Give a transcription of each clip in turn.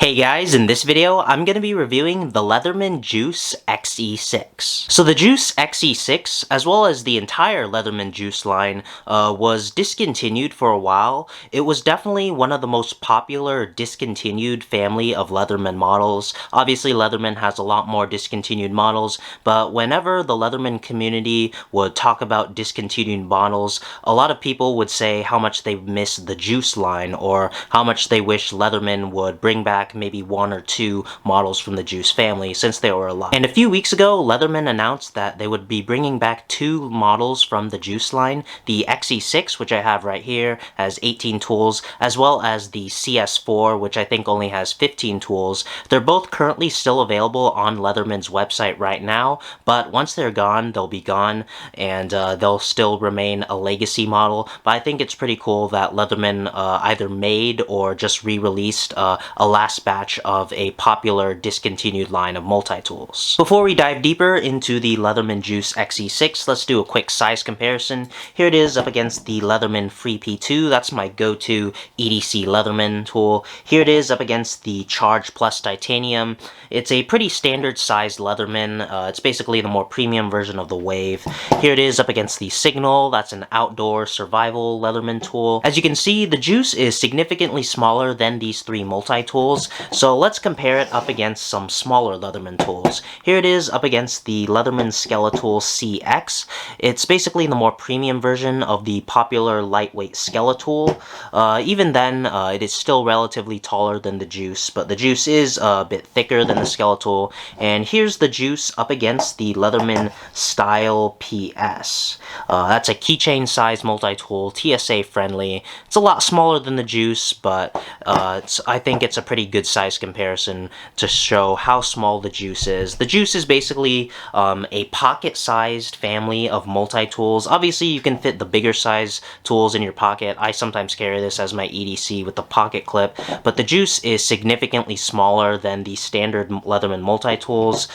Hey guys, in this video, I'm going to be reviewing the Leatherman Juice XE6. So the Juice XE6, as well as the entire Leatherman Juice line, was discontinued for a while. It was definitely one of the most popular discontinued family of Leatherman models. Obviously, Leatherman has a lot more discontinued models, but whenever the Leatherman community would talk about discontinued models, a lot of people would say how much they miss the Juice line, or how much they wish Leatherman would bring back maybe one or two models from the Juice family since they were alive. And a few weeks ago, Leatherman announced that they would be bringing back two models from the Juice line. The XE6, which I have right here, has 18 tools, as well as the CS4, which I think only has 15 tools. They're both currently still available on Leatherman's website right now, but once they're gone, they'll be gone, and they'll still remain a legacy model. But I think it's pretty cool that Leatherman either made or just re-released a last batch of a popular discontinued line of multi-tools. Before we dive deeper into the Leatherman Juice XE6, let's do a quick size comparison. Here it is up against the Leatherman Free P2. That's my go-to EDC Leatherman tool. Here it is up against the Charge Plus Titanium. It's a pretty standard sized Leatherman. It's basically the more premium version of the Wave. Here it is up against the Signal. That's an outdoor survival Leatherman tool. As you can see, the Juice is significantly smaller than these three multi-tools, so let's compare it up against some smaller Leatherman tools. Here it is up against the Leatherman Skeletal CX. It's basically the more premium version of the popular lightweight Skeletal. Even then, it is still relatively taller than the Juice, but the Juice is a bit thicker than the Skeletal. And here's the Juice up against the Leatherman Style PS. That's a keychain size multi-tool, TSA friendly. It's a lot smaller than the Juice, but I think it's a pretty good size comparison to show how small the Juice is. The Juice is basically a pocket-sized family of multi-tools. Obviously, you can fit the bigger size tools in your pocket. I sometimes carry this as my EDC with the pocket clip, but the Juice is significantly smaller than the standard Leatherman multi-tools.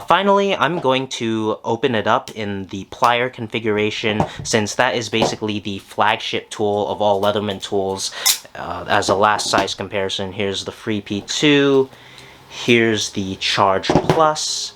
Finally, I'm going to open it up in the plier configuration, since that is basically the flagship tool of all Leatherman tools. As a last size comparison, here's the Free P2, here's the Charge Plus,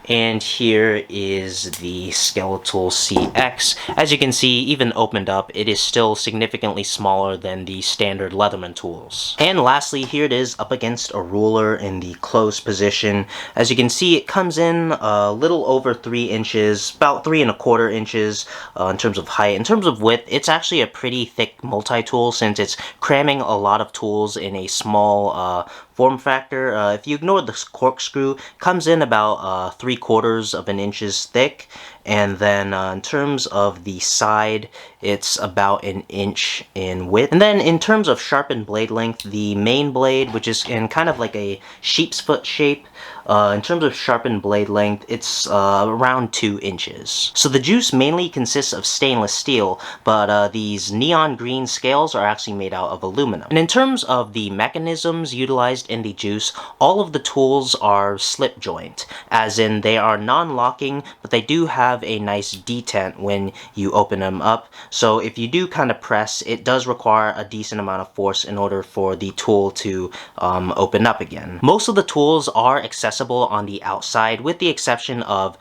and here is the Skeletal CX. As you can see, even opened up, it is still significantly smaller than the standard Leatherman tools. And lastly, here it is up against a ruler in the closed position. As you can see, it comes in a little over 3 inches, about 3¼ inches in terms of height. In terms of width, it's actually a pretty thick multi-tool, since it's cramming a lot of tools in a small form factor. If you ignore the corkscrew, it comes in about 3/4 of an inch thick, and then in terms of the side, it's about an inch in width. And then in terms of sharpened blade length, the main blade, which is in kind of like a sheep's foot shape, in terms of sharpened blade length, it's around 2 inches. So the Juice mainly consists of stainless steel, but these neon green scales are actually made out of aluminum. And in terms of the mechanisms utilized in the Juice, all of the tools are slip joint, as in they are non-locking, but they do have a nice detent when you open them up. So if you do kind of press, it does require a decent amount of force in order for the tool to open up again. Most of the tools are accessible on the outside, with the exception of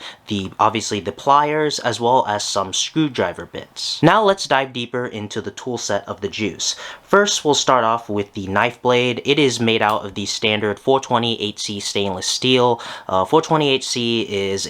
obviously the pliers, as well as some screwdriver bits. Now let's dive deeper into the tool set of the Juice. First, we'll start off with the knife blade. It is made out of the standard 428C stainless steel. 428C is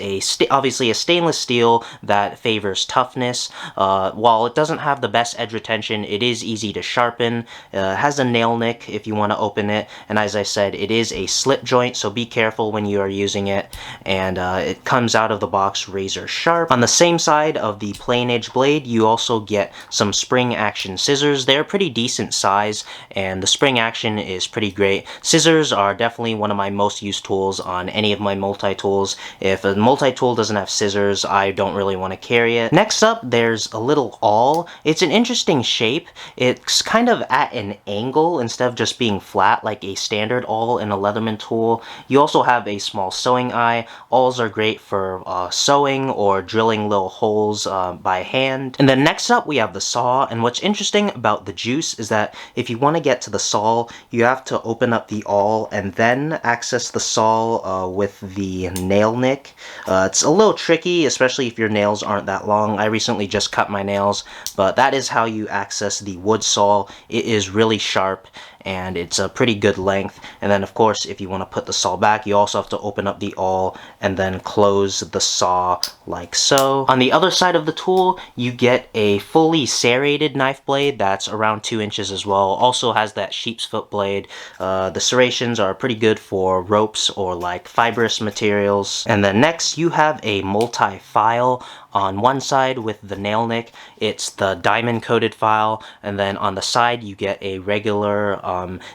obviously a stainless steel that favors toughness. While it doesn't have the best edge retention, it is easy to sharpen. It has a nail nick if you want to open it, and as I said, it is a slip joint, so be careful when you are using it, and it comes out of the box razor sharp. On the same side of the plain edge blade, you also get some spring action scissors. They're pretty decent size, and the spring action is pretty great. Scissors are definitely one of my most used tools on any of my multi-tools. If a multi-tool doesn't have scissors, I don't really want to carry it. Next up, there's a little awl. It's an interesting shape. It's kind of at an angle instead of just being flat like a standard awl in a Leatherman tool. You also have a small sewing eye. Awls are great for sewing or drilling little holes by hand. And then next up, we have the saw. And what's interesting about the Juice is that if you want to get to the saw, you have to open up the awl and then access the saw with the nail nick. It's a little tricky, especially if your nails aren't that long. I recently just cut my nails, but that is how you access the wood saw. It is really sharp and it's a pretty good length. And then of course, if you want to put the saw back, you also have to open up the awl and then close the saw like so. On the other side of the tool, you get a fully serrated knife blade that's around 2 inches as well. Also has that sheep's foot blade. The serrations are pretty good for ropes or like fibrous materials. And then next, you have a multi-file. On one side with the nail nick, it's the diamond coated file, and then on the side you get a regular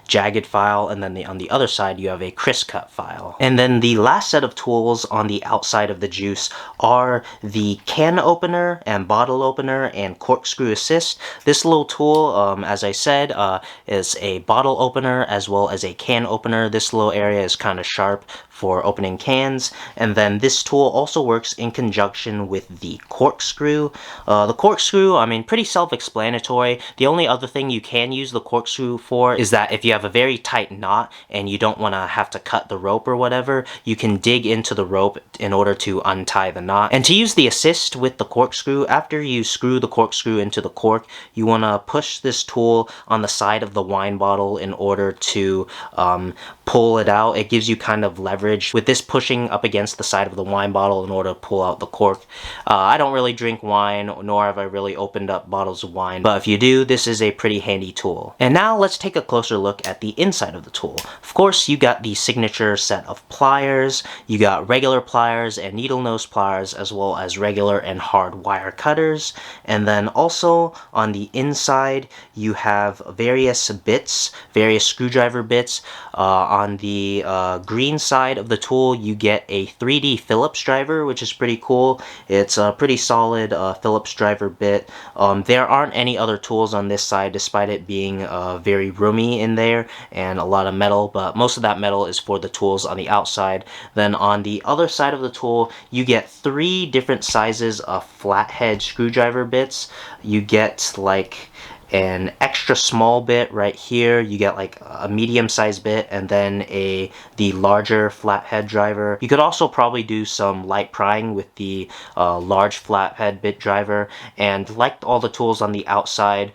jagged file, and then on the other side you have a crisp cut file. And then the last set of tools on the outside of the Juice are the can opener and bottle opener and corkscrew assist. This little tool, as I said, is a bottle opener as well as a can opener. This little area is kind of sharp for opening cans, and then this tool also works in conjunction with the corkscrew. The corkscrew, I mean, pretty self-explanatory. The only other thing you can use the corkscrew for is that if you have a very tight knot and you don't want to have to cut the rope or whatever, you can dig into the rope in order to untie the knot. And to use the assist with the corkscrew, after you screw the corkscrew into the cork, you want to push this tool on the side of the wine bottle in order to pull it out. It gives you kind of leverage with this pushing up against the side of the wine bottle in order to pull out the cork. I don't really drink wine, nor have I really opened up bottles of wine, but if you do, this is a pretty handy tool. And now let's take a closer look at the inside of the tool. Of course, you got the signature set of pliers, you got regular pliers and needle nose pliers, as well as regular and hard wire cutters. And then also on the inside, you have various bits, various screwdriver bits. On the green side of the tool, you get a 3D Phillips driver, which is pretty cool. It's a pretty solid Phillips driver bit. There aren't any other tools on this side, despite it being very roomy in there and a lot of metal, but most of that metal is for the tools on the outside. Then on the other side of the tool, you get 3 different sizes of flathead screwdriver bits. You get like an extra small bit right here, you get like a medium-sized bit, and then the larger flathead driver. You could also probably do some light prying with the large flathead bit driver. And like all the tools on the outside,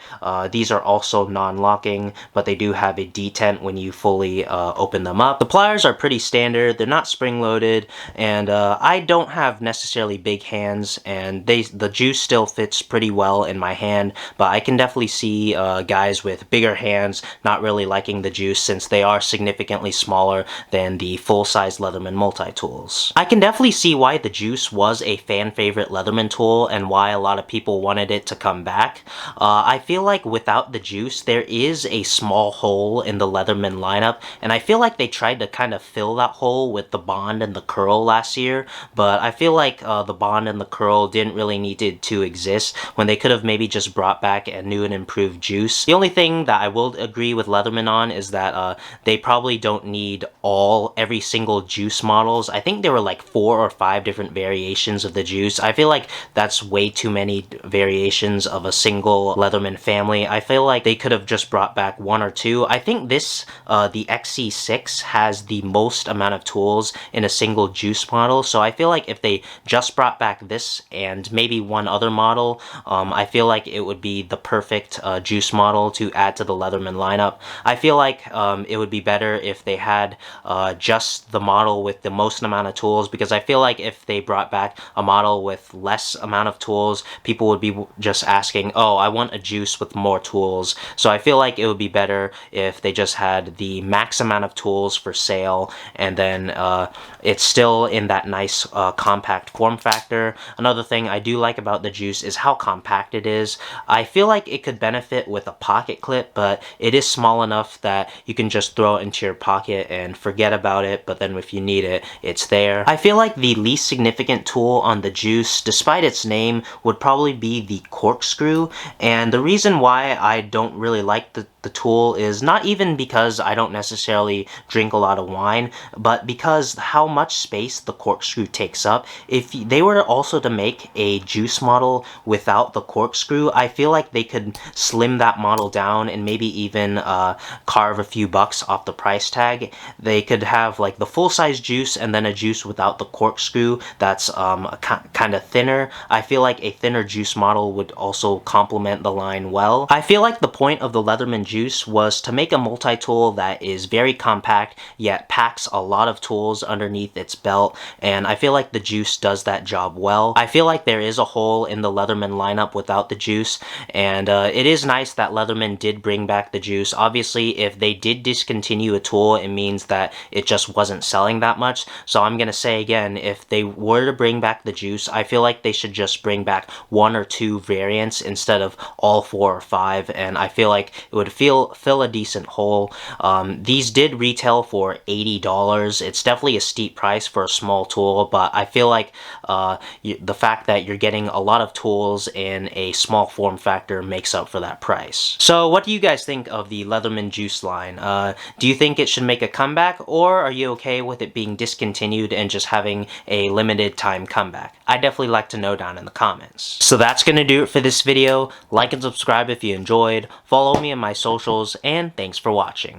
these are also non-locking, but they do have a detent when you fully open them up. The pliers are pretty standard, they're not spring-loaded, and I don't have necessarily big hands, and the Juice still fits pretty well in my hand, but I can definitely see guys with bigger hands not really liking the Juice since they are significantly smaller than the full-size Leatherman multi-tools. I can definitely see why the Juice was a fan-favorite Leatherman tool and why a lot of people wanted it to come back. I feel like without the Juice, there is a small hole in the Leatherman lineup, and I feel like they tried to kind of fill that hole with the Bond and the Curl last year, but I feel like the Bond and the Curl didn't really need to exist when they could have maybe just brought back a new and improved Juice. The only thing that I will agree with Leatherman on is that they probably don't need every single Juice models. I think there were like 4 or 5 different variations of the Juice. I feel like that's way too many variations of a single Leatherman family. I feel like they could have just brought back 1 or 2. I think this, the XE6, has the most amount of tools in a single Juice model, so I feel like if they just brought back this and maybe 1 other model, I feel like it would be the perfect Juice model to add to the Leatherman lineup. I feel like it would be better if they had just the model with the most amount of tools, because I feel like if they brought back a model with less amount of tools, people would be just asking, oh, I want a Juice with more tools. So I feel like it would be better if they just had the max amount of tools for sale, and then it's still in that nice compact form factor. Another thing I do like about the Juice is how compact it is. I feel like it could benefit benefit with a pocket clip, but it is small enough that you can just throw it into your pocket and forget about it, but then if you need it, it's there. I feel like the least significant tool on the Juice, despite its name, would probably be the corkscrew, and the reason why I don't really like the tool is not even because I don't necessarily drink a lot of wine, but because how much space the corkscrew takes up. If they were also to make a juice model without the corkscrew, I feel like they could slim that model down and maybe even carve a few bucks off the price tag. They could have like the full-size juice and then a juice without the corkscrew that's kind of thinner. I feel like a thinner juice model would also complement the line well. I feel like the point of the Leatherman Juice was to make a multi-tool that is very compact yet packs a lot of tools underneath its belt, and I feel like the Juice does that job well. I feel like there is a hole in the Leatherman lineup without the Juice, and it is nice that Leatherman did bring back the Juice. Obviously, if they did discontinue a tool, it means that it just wasn't selling that much, so I'm gonna say again, if they were to bring back the Juice, I feel like they should just bring back 1 or 2 variants instead of all 4 or 5, and I feel like it would fill a decent hole. These did retail for $80. It's definitely a steep price for a small tool, but I feel like the fact that you're getting a lot of tools in a small form factor makes up for that price. So what do you guys think of the Leatherman Juice line? Do you think it should make a comeback, or are you okay with it being discontinued and just having a limited time comeback? I'd definitely like to know down in the comments. So that's gonna do it for this video. Like and subscribe if you enjoyed. Follow me on my socials, and thanks for watching.